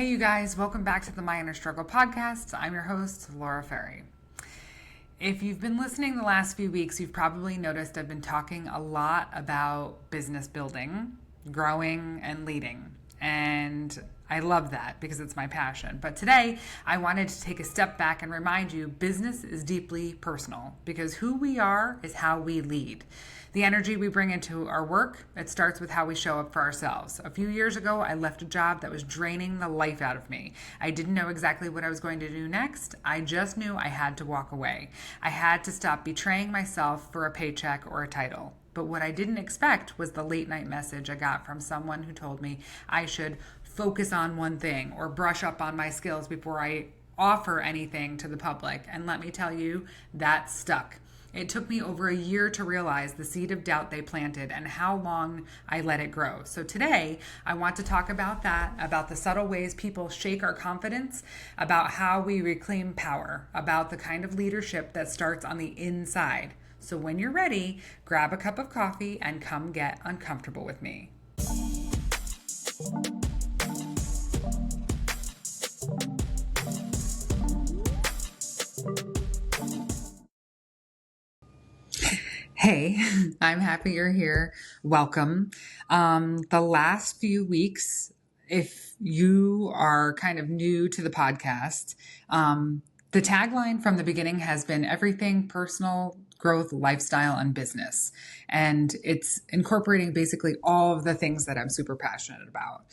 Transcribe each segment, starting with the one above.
Hey, you guys, welcome back to the My Inner Struggle podcast. I'm your host, Laura Ferri. If you've been listening the last few weeks, you've probably noticed I've been talking a lot about business building, growing, and leading. And I love that because it's my passion. But today, I wanted to take a step back and remind you business is deeply personal because who we are is how we lead. The energy we bring into our work, it starts with how we show up for ourselves. A few years ago, I left a job that was draining the life out of me. I didn't know exactly what I was going to do next. I just knew I had to walk away. I had to stop betraying myself for a paycheck or a title. But what I didn't expect was the late night message I got from someone who told me I should focus on one thing or brush up on my skills before I offer anything to the public. And let me tell you, that stuck. It took me over a year to realize the seed of doubt they planted and how long I let it grow. So today, I want to talk about that, about the subtle ways people shake our confidence, about how we reclaim power, about the kind of leadership that starts on the inside. So when you're ready, grab a cup of coffee and come get uncomfortable with me. Hey, I'm happy you're here. Welcome. The last few weeks, if you are kind of new to the podcast, the tagline from the beginning has been everything personal, growth, lifestyle, and business. And it's incorporating basically all of the things that I'm super passionate about.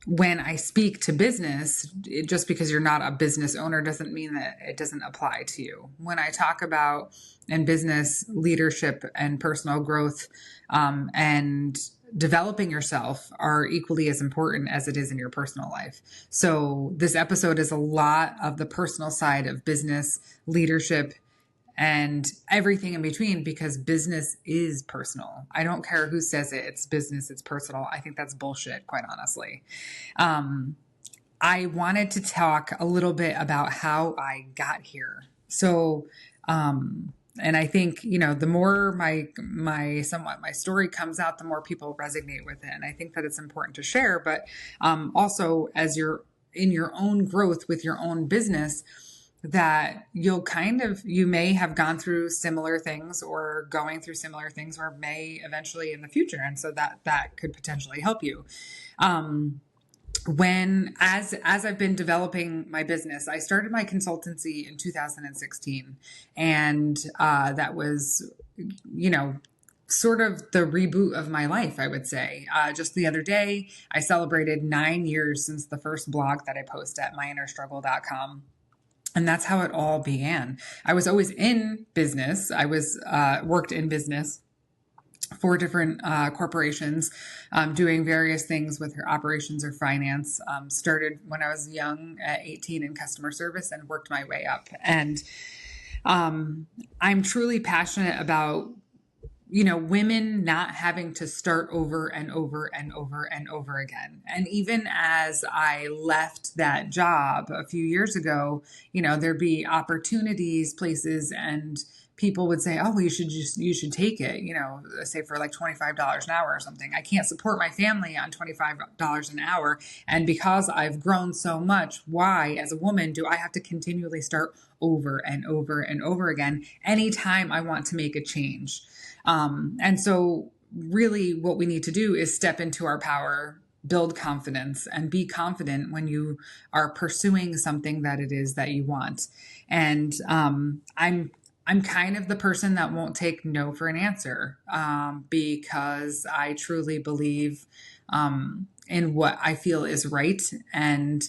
When I speak to business, just because you're not a business owner doesn't mean that it doesn't apply to you. When I talk about in business leadership and personal growth and developing yourself are equally as important as it is in your personal life. So this episode is a lot of the personal side of business leadership and everything in between because business is personal. I don't care who says it. It's business. It's personal. I think that's bullshit, quite honestly. I wanted to talk a little bit about how I got here. So, and I think, the more my story comes out, the more people resonate with it. And I think that it's important to share, but, also as you're in your own growth with your own business, that you may have gone through similar things or going through similar things or may eventually in the future. And so that could potentially help you. As I've been developing my business, I started my consultancy in 2016 and, that was, sort of the reboot of my life, I would say. Just the other day, I celebrated 9 years since the first blog that I post at myinnerstruggle.com. And that's how it all began. I was always in business. I was worked in business for different corporations, doing various things with her operations or finance. Started when I was young at 18 in customer service and worked my way up. And I'm truly passionate about women not having to start over and over and over and over again. And even as I left that job a few years ago, there'd be opportunities, places, and people would say, oh, well, you should take it, say for like $25 an hour or something. I can't support my family on $25 an hour. And because I've grown so much, why, as a woman, do I have to continually start over and over and over again anytime I want to make a change? And so really what we need to do is step into our power, build confidence, and be confident when you are pursuing something that it is that you want. And I'm kind of the person that won't take no for an answer, because I truly believe in what I feel is right. And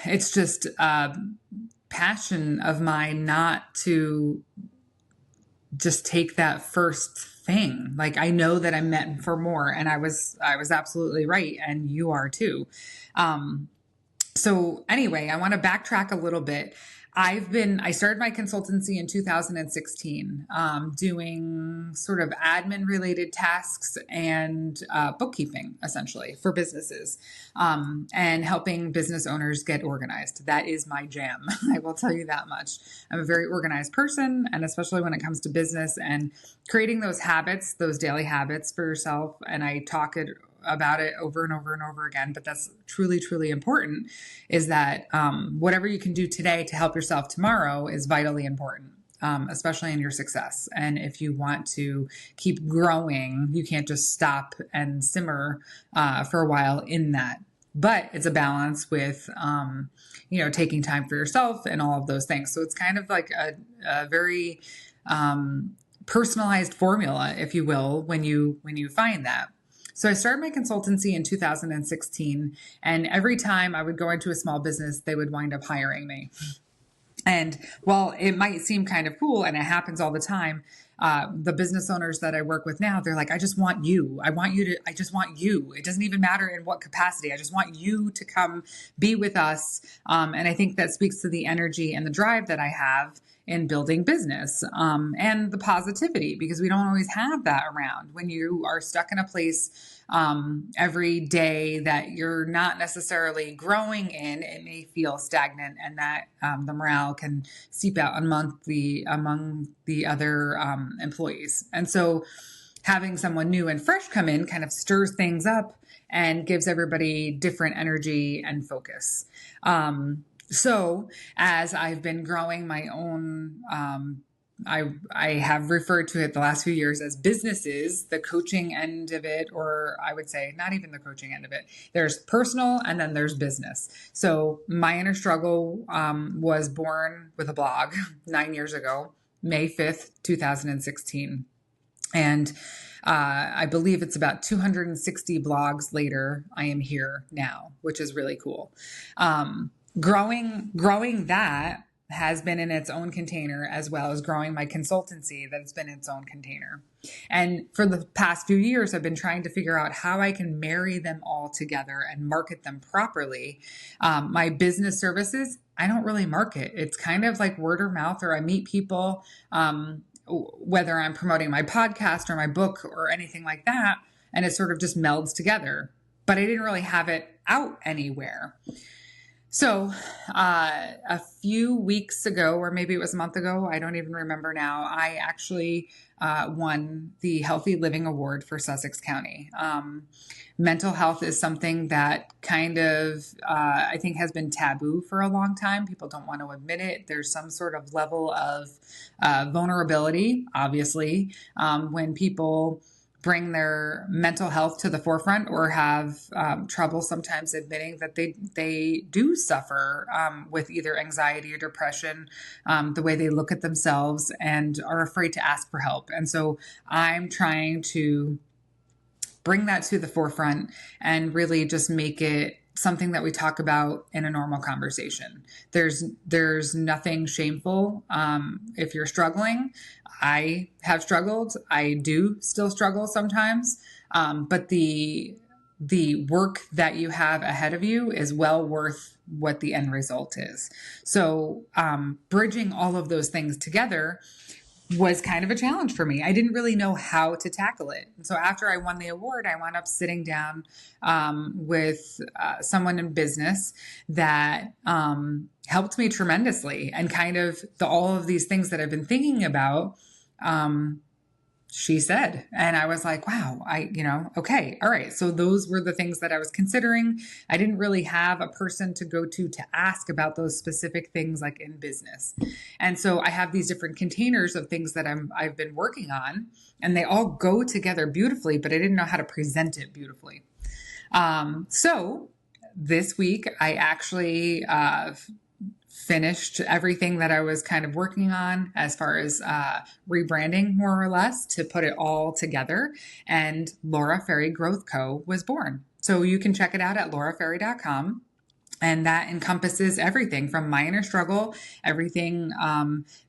it's just a passion of mine not to just take that first thing. Like, I know that I'm meant for more, and I was absolutely right. And you are too. So anyway, I want to backtrack a little bit. I started my consultancy in 2016, doing sort of admin related tasks and bookkeeping essentially for businesses, and helping business owners get organized. That is my jam. I will tell you that much. I'm a very organized person, and especially when it comes to business and creating those habits, those daily habits for yourself. And I talk it about it over and over and over again, but that's truly, truly important, is that whatever you can do today to help yourself tomorrow is vitally important. Especially in your success. And if you want to keep growing, you can't just stop and simmer for a while in that. But it's a balance with, taking time for yourself and all of those things. So it's kind of like a very personalized formula, if you will, when you find that. So I started my consultancy in 2016, and every time I would go into a small business, they would wind up hiring me. And while it might seem kind of cool, and it happens all the time, the business owners that I work with now, they're like, I just want you. I just want you. It doesn't even matter in what capacity. I just want you to come be with us. And I think that speaks to the energy and the drive that I have in building business, and the positivity, because we don't always have that around when you are stuck in a place every day that you're not necessarily growing in. It may feel stagnant, and that the morale can seep out among the other employees. And so having someone new and fresh come in kind of stirs things up and gives everybody different energy and focus. So as I've been growing my own, I have referred to it the last few years as businesses, the coaching end of it, or I would say not even the coaching end of it. There's personal and then there's business. So my inner struggle was born with a blog 9 years ago, May 5th, 2016. And I believe it's about 260 blogs later, I am here now, which is really cool. Growing that has been in its own container, as well as growing my consultancy that's been its own container. And for the past few years, I've been trying to figure out how I can marry them all together and market them properly. My business services, I don't really market. It's kind of like word of mouth, or I meet people, whether I'm promoting my podcast or my book or anything like that, and it sort of just melds together. But I didn't really have it out anywhere. So a few weeks ago, or maybe it was a month ago, I don't even remember now, I actually won the Healthy Living Award for Sussex County. Mental health is something that kind of, I think, has been taboo for a long time. People don't want to admit it. There's some sort of level of vulnerability, obviously, when people bring their mental health to the forefront, or have trouble sometimes admitting that they do suffer with either anxiety or depression, the way they look at themselves, and are afraid to ask for help. And so I'm trying to bring that to the forefront and really just make it something that we talk about in a normal conversation. There's nothing shameful. If you're struggling, I have struggled. I do still struggle sometimes. But the work that you have ahead of you is well worth what the end result is. So, bridging all of those things together was kind of a challenge for me. I didn't really know how to tackle it. And so after I won the award, I wound up sitting down with someone in business that helped me tremendously, and kind of all of these things that I've been thinking about, she said. And I was like, wow, okay, all right. So those were the things that I was considering. I didn't really have a person to go to ask about those specific things, like in business. And so I have these different containers of things that I've been working on, and they all go together beautifully, but I didn't know how to present it beautifully. So this week I actually, finished everything that I was kind of working on as far as rebranding, more or less, to put it all together. And Laura Ferri Growth Co was born. So you can check it out at lauraferri.com. And that encompasses everything from my inner struggle, everything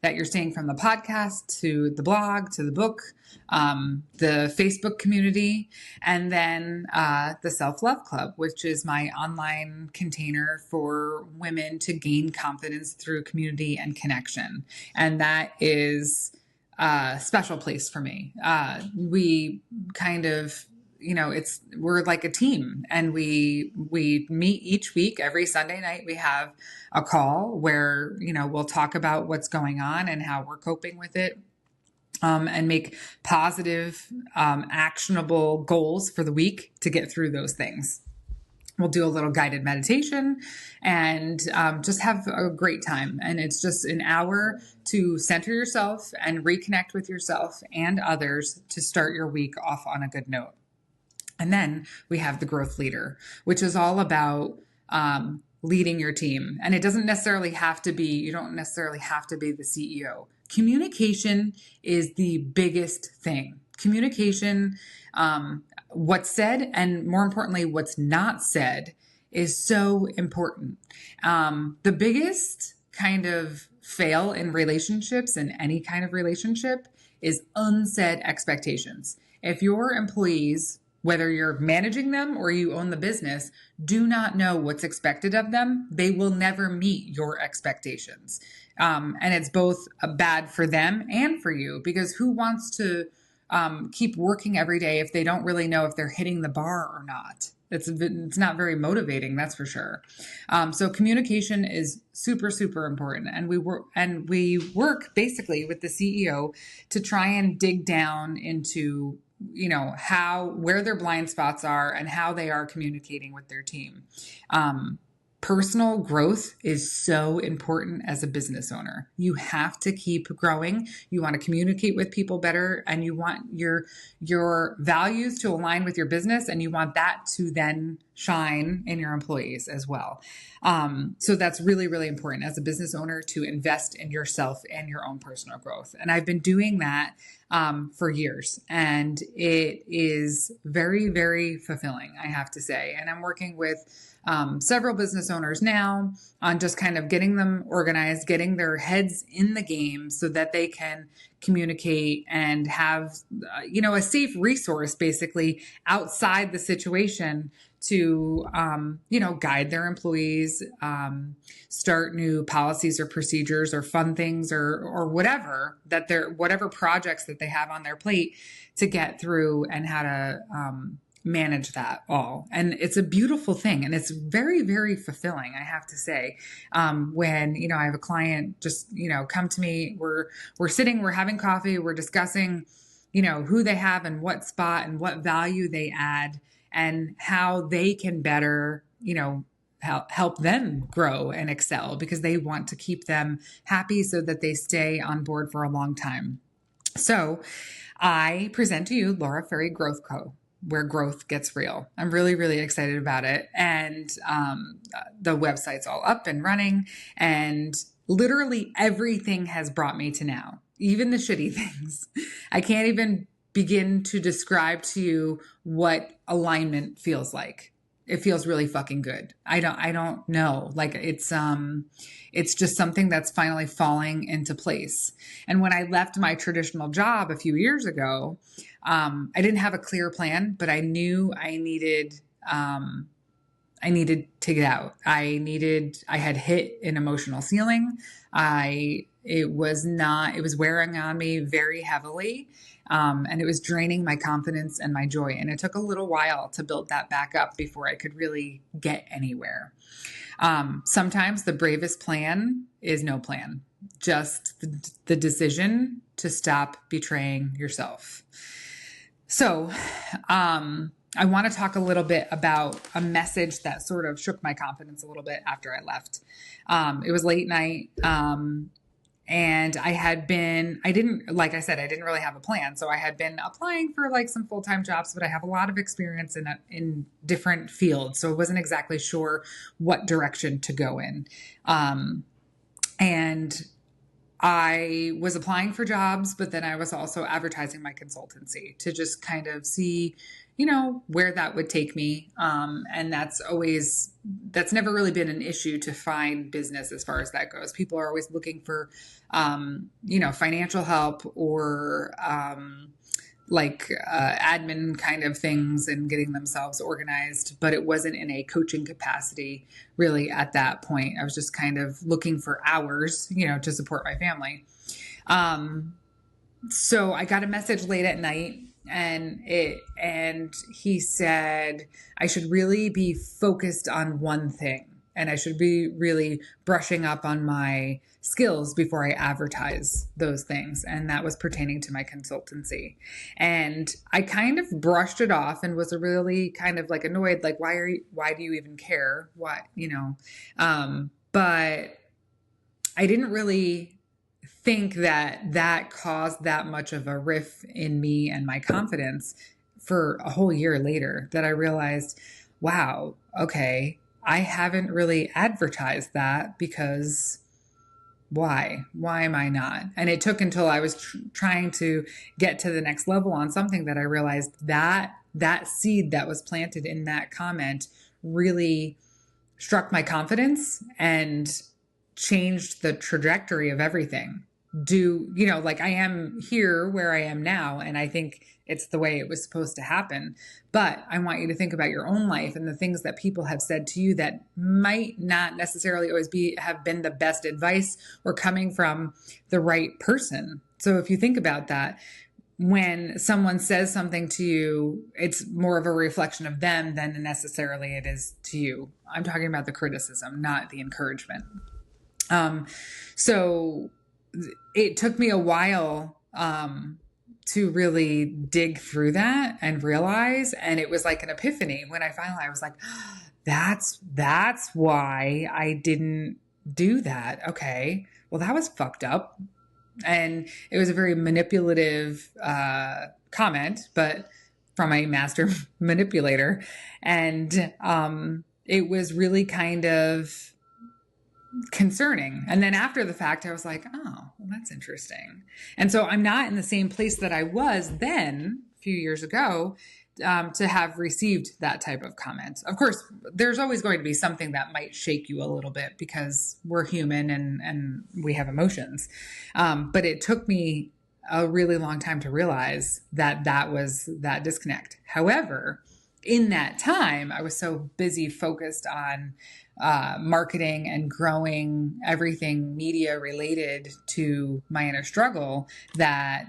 that you're seeing from the podcast to the blog to the book, the Facebook community, and then the Self-Love Club, which is my online container for women to gain confidence through community and connection. And that is a special place for me. We kind of, we're like a team, and we meet each week. Every Sunday night we have a call where, we'll talk about what's going on and how we're coping with it. and make positive, actionable goals for the week to get through those things. We'll do a little guided meditation and just have a great time. And it's just an hour to center yourself and reconnect with yourself and others to start your week off on a good note. And then we have the growth leader, which is all about leading your team. And it doesn't necessarily have to be, you don't necessarily have to be the CEO. Communication is the biggest thing. Communication, what's said, and more importantly, what's not said is so important. The biggest kind of fail in relationships, in any kind of relationship, is unsaid expectations. If your employees, whether you're managing them or you own the business, do not know what's expected of them, they will never meet your expectations. And it's both bad for them and for you, because who wants to keep working every day if they don't really know if they're hitting the bar or not? It's not very motivating, that's for sure. So communication is super, super important. And we work basically with the CEO to try and dig down into where their blind spots are and how they are communicating with their team. Personal growth is so important as a business owner. You have to keep growing. You want to communicate with people better, and you want your values to align with your business, and you want that to then shine in your employees as well. So that's really, really important as a business owner to invest in yourself and your own personal growth. And I've been doing that for years, and it is very, very fulfilling, I have to say. And I'm working with several business owners now on just kind of getting them organized, getting their heads in the game so that they can communicate and have, a safe resource basically outside the situation to, guide their employees, start new policies or procedures or fun things or whatever whatever projects that they have on their plate to get through, and how to, manage that all. And it's a beautiful thing. And it's very, very fulfilling, I have to say. When, I have a client just, come to me, we're sitting, we're having coffee, we're discussing, who they have and what spot and what value they add and how they can better, help them grow and excel, because they want to keep them happy so that they stay on board for a long time. So I present to you Laura Ferri Growth Co, where growth gets real. I'm really, really excited about it. And the website's all up and running, and literally everything has brought me to now, even the shitty things. I can't even begin to describe to you what alignment feels like. It feels really fucking good. I don't know. Like it's just something that's finally falling into place. And when I left my traditional job a few years ago, I didn't have a clear plan, but I knew I needed to get out. I had hit an emotional ceiling. It was wearing on me very heavily. And it was draining my confidence and my joy. And it took a little while to build that back up before I could really get anywhere. Sometimes the bravest plan is no plan, just the decision to stop betraying yourself. So, I want to talk a little bit about a message that sort of shook my confidence a little bit after I left. It was late night. And like I said, I didn't really have a plan. So I had been applying for like some full-time jobs, but I have a lot of experience in different fields. So I wasn't exactly sure what direction to go in. And I was applying for jobs, but then I was also advertising my consultancy to just kind of see, where that would take me. And that's never really been an issue to find business as far as that goes. People are always looking for, financial help or, admin kind of things and getting themselves organized, but it wasn't in a coaching capacity really at that point. I was just kind of looking for hours, to support my family. So I got a message late at night, and he said I should really be focused on one thing. and I should be really brushing up on my skills before I advertise those things. And that was pertaining to my consultancy. And I kind of brushed it off and was really kind of like annoyed, like, why do you even care? What, but I didn't really think that caused that much of a riff in me and my confidence for a whole year later, that I realized, wow, okay, I haven't really advertised that, because why am I not? And it took until I was trying to get to the next level on something that I realized that seed that was planted in that comment really struck my confidence and changed the trajectory of everything. Like, I am here where I am now, and I think it's the way it was supposed to happen. But I want you to think about your own life and the things that people have said to you that might not necessarily always have been the best advice or coming from the right person. So if you think about that, when someone says something to you, it's more of a reflection of them than necessarily it is to you. I'm talking about the criticism, not the encouragement. So it took me a while to really dig through that and realize, and it was like an epiphany when I was like, oh, that's why I didn't do that. Okay, well, that was fucked up. And it was a very manipulative comment, but from a master manipulator. And it was really kind of concerning. And then after the fact, I was like, oh, well, that's interesting. And so I'm not in the same place that I was then a few years ago to have received that type of comment. Of course, there's always going to be something that might shake you a little bit, because we're human and we have emotions. But it took me a really long time to realize that was that disconnect. However, in that time, I was so busy focused on marketing and growing everything media related to my inner struggle that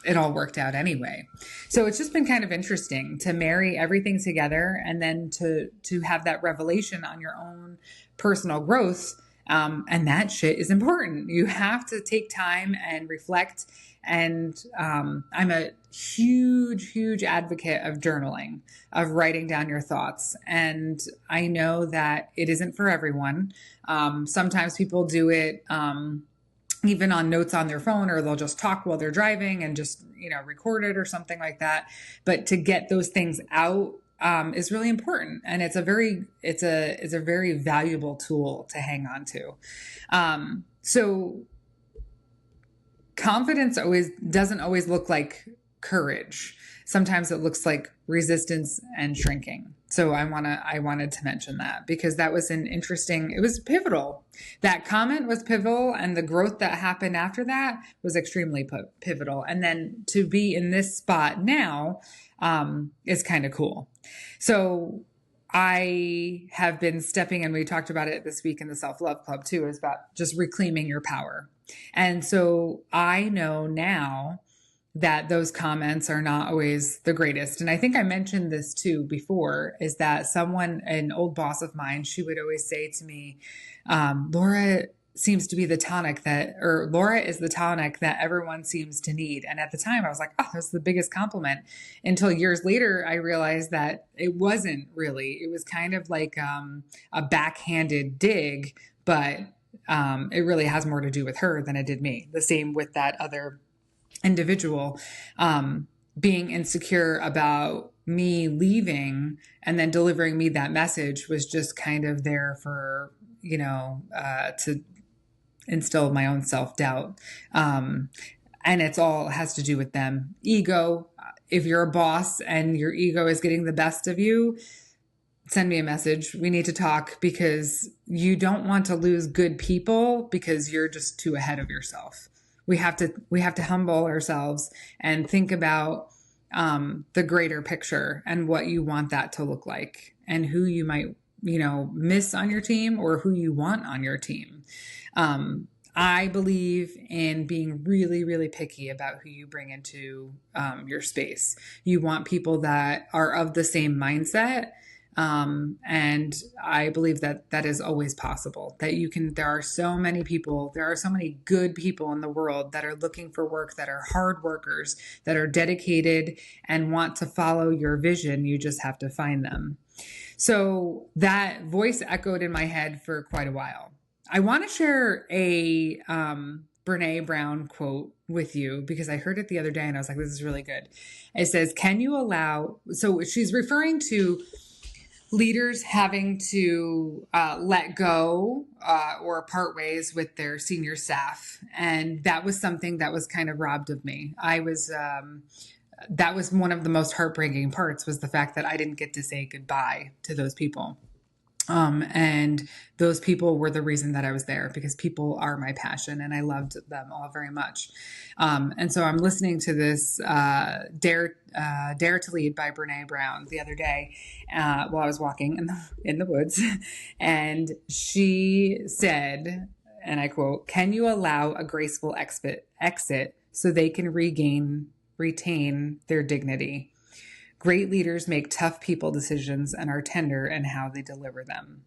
it all worked out anyway. So it's just been kind of interesting to marry everything together, and then to have that revelation on your own personal growth. And that shit is important. You have to take time and reflect. And I'm a huge advocate of journaling, of writing down your thoughts. And I know that it isn't for everyone. Sometimes people do it even on notes on their phone, or they'll just talk while they're driving and just, record it or something like that. But to get those things out is really important. And it's a very valuable tool to hang on to. So confidence doesn't always look like courage. Sometimes it looks like resistance and shrinking. So I wanted to mention that, because that was it was pivotal. That comment was pivotal, and the growth that happened after that was extremely pivotal. And then to be in this spot now is kind of cool. So I have been stepping, and we talked about it this week in the Self-Love Club too, is about just reclaiming your power. And so I know now that those comments are not always the greatest. And I think I mentioned this too before, is that an old boss of mine, she would always say to me, Laura is the tonic that everyone seems to need. And at the time I was like, oh, that's the biggest compliment, until years later, I realized that it wasn't really. It was kind of like a backhanded dig, but it really has more to do with her than it did me. The same with that other individual, being insecure about me leaving and then delivering me that message was just kind of there for, to instill my own self-doubt. And it's all has to do with them. Ego. If you're a boss and your ego is getting the best of you, send me a message. We need to talk, because you don't want to lose good people because you're just too ahead of yourself. We have to humble ourselves and think about the greater picture and what you want that to look like, and who you might, miss on your team, or who you want on your team. I believe in being really, really picky about who you bring into your space. You want people that are of the same mindset, And I believe that that is always possible, that there are so many people, there are so many good people in the world that are looking for work, that are hard workers, that are dedicated and want to follow your vision. You just have to find them. So that voice echoed in my head for quite a while. I want to share a Brene Brown quote with you because I heard it the other day and I was like, this is really good. It says, can you allow, so she's referring to leaders having to let go or part ways with their senior staff. And that was something that was kind of robbed of me. That was one of the most heartbreaking parts, was the fact that I didn't get to say goodbye to those people. And those people were the reason that I was there, because people are my passion and I loved them all very much. And so I'm listening to this Dare to Lead by Brene Brown the other day while I was walking in the woods. And she said, and I quote, "Can you allow a graceful exit so they can retain their dignity? Great leaders make tough people decisions and are tender in how they deliver them."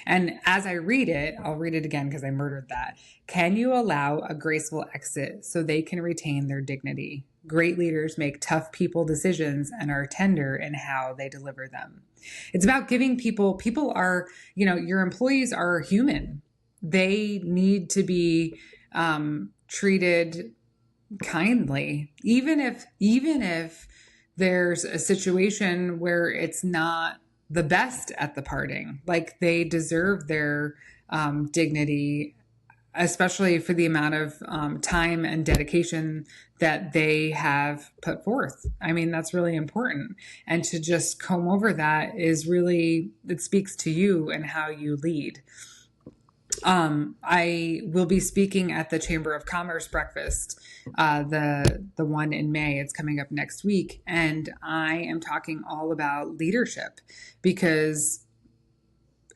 And as I read it, I'll read it again because I murdered that. Can you allow a graceful exit so they can retain their dignity? Great leaders make tough people decisions and are tender in how they deliver them. It's about giving people are, your employees are human. They need to be treated kindly, even if there's a situation where it's not the best at the parting. Like, they deserve their dignity, especially for the amount of time and dedication that they have put forth. I mean, that's really important. And to just comb over that it speaks to you and how you lead. I will be speaking at the Chamber of Commerce breakfast, the one in May. It's coming up next week. And I am talking all about leadership because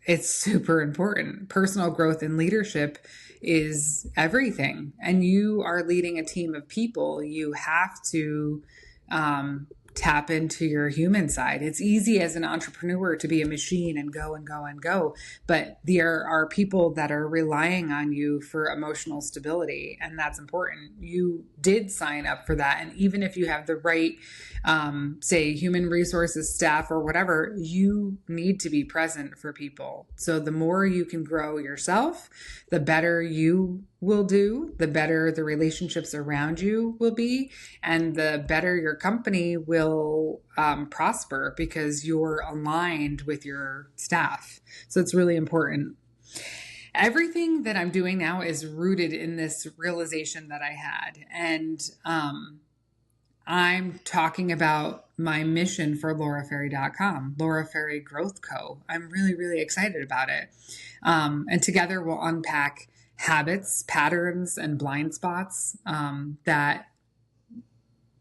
it's super important. Personal growth and leadership is everything. And you are leading a team of people. You have to tap into your human side. It's easy as an entrepreneur to be a machine and go and go and go, but there are people that are relying on you for emotional stability, and that's important. You did sign up for that, and even if you have the right, say, human resources staff or whatever, you need to be present for people. So the more you can grow yourself, the better you will do, the better the relationships around you will be, and the better your company will prosper because you're aligned with your staff. So it's really important. Everything that I'm doing now is rooted in this realization that I had. And I'm talking about my mission for lauraferri.com, Laura Ferri Growth Co. I'm really, really excited about it. And together we'll unpack habits, patterns, and blind spots that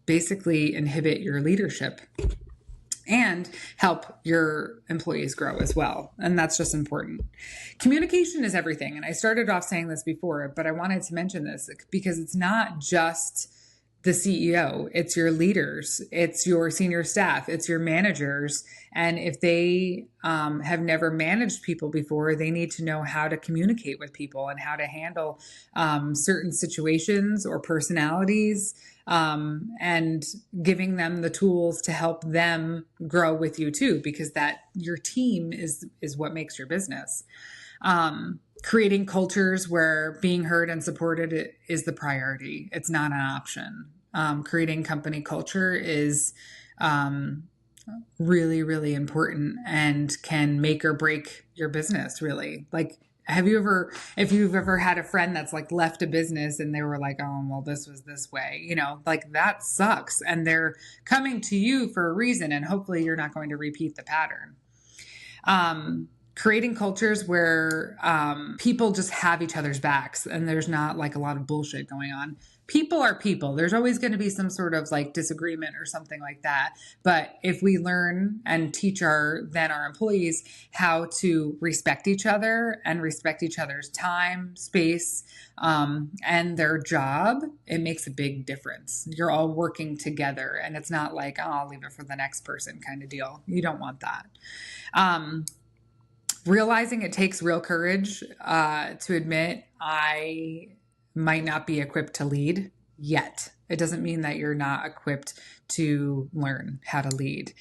basically inhibit your leadership and help your employees grow as well. And that's just important. Communication is everything. And I started off saying this before, but I wanted to mention this because it's not just the CEO, it's your leaders, it's your senior staff, it's your managers. And if they have never managed people before, they need to know how to communicate with people and how to handle certain situations or personalities, and giving them the tools to help them grow with you too, because that your team is what makes your business. Creating cultures where being heard and supported is the priority. It's not an option. Creating company culture is really, really important and can make or break your business, really. Like, if you've ever had a friend that's like left a business and they were like, oh, well, this was this way, like that sucks. And they're coming to you for a reason, and hopefully you're not going to repeat the pattern. creating cultures where people just have each other's backs and there's not like a lot of bullshit going on. People are people. There's always going to be some sort of like disagreement or something like that. But if we learn and teach our employees how to respect each other and respect each other's time, space, and their job, it makes a big difference. You're all working together and it's not like, oh, I'll leave it for the next person kind of deal. You don't want that. Realizing it takes real courage to admit I might not be equipped to lead yet. It doesn't mean that you're not equipped to learn how to lead.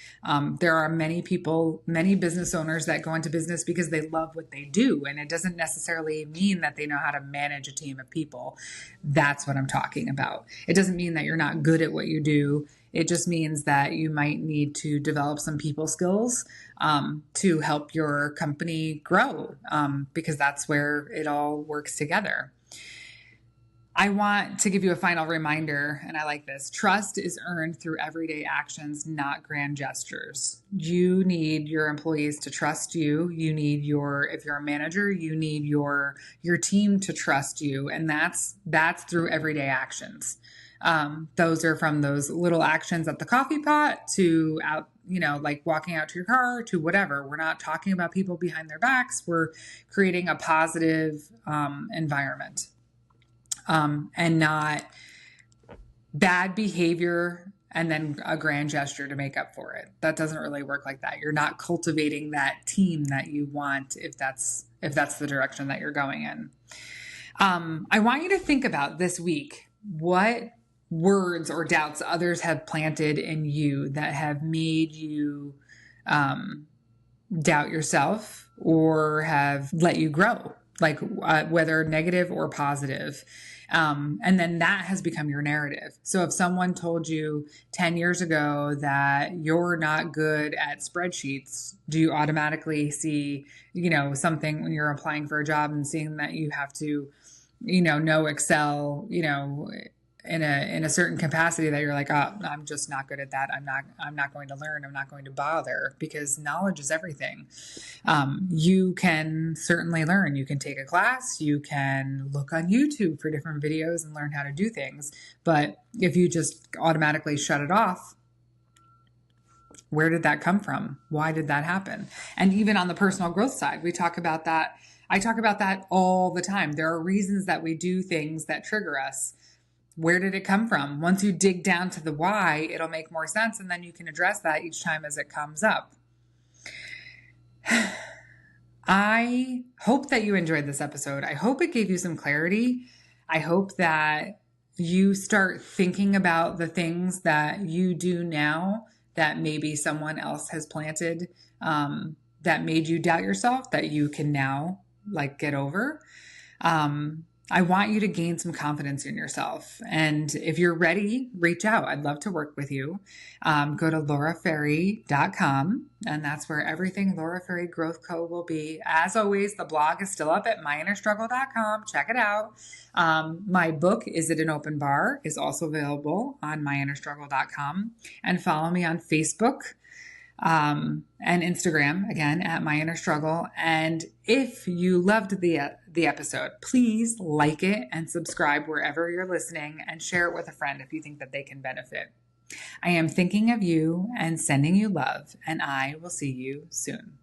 There are many people, many business owners that go into business because they love what they do. And it doesn't necessarily mean that they know how to manage a team of people. That's what I'm talking about. It doesn't mean that you're not good at what you do. It just means that you might need to develop some people skills to help your company grow because that's where it all works together. I want to give you a final reminder, and I like this. Trust is earned through everyday actions, not grand gestures. You need your employees to trust you. You need if you're a manager, you need your team to trust you. And that's through everyday actions. Those are from those little actions at the coffee pot to out, like walking out to your car to whatever. We're not talking about people behind their backs. We're creating a positive environment. And not bad behavior and then a grand gesture to make up for it. That doesn't really work like that. You're not cultivating that team that you want if that's the direction that you're going in. I want you to think about this week what words or doubts others have planted in you that have made you doubt yourself or have let you grow, like whether negative or positive. And then that has become your narrative. So if someone told you 10 years ago that you're not good at spreadsheets, do you automatically see, something when you're applying for a job and seeing that you have to, know Excel, in a certain capacity that you're like, oh, I'm just not good at that. I'm not going to learn. I'm not going to bother because knowledge is everything. You can certainly learn. You can take a class. You can look on YouTube for different videos and learn how to do things. But if you just automatically shut it off, where did that come from? Why did that happen? And even on the personal growth side, we talk about that. I talk about that all the time. There are reasons that we do things that trigger us. Where did it come from? Once you dig down to the why, it'll make more sense. And then you can address that each time as it comes up. I hope that you enjoyed this episode. I hope it gave you some clarity. I hope that you start thinking about the things that you do now that maybe someone else has planted that made you doubt yourself that you can now get over. I want you to gain some confidence in yourself. And if you're ready, reach out. I'd love to work with you. Go to lauraferri.com, and that's where everything Laura Ferri Growth Co. will be. As always, the blog is still up at myinnerstruggle.com. Check it out. My book, Is It an Open Bar, is also available on myinnerstruggle.com. And follow me on Facebook and Instagram, again, at My Inner Struggle. And if you loved the episode, please like it and subscribe wherever you're listening and share it with a friend if you think that they can benefit. I am thinking of you and sending you love, and I will see you soon.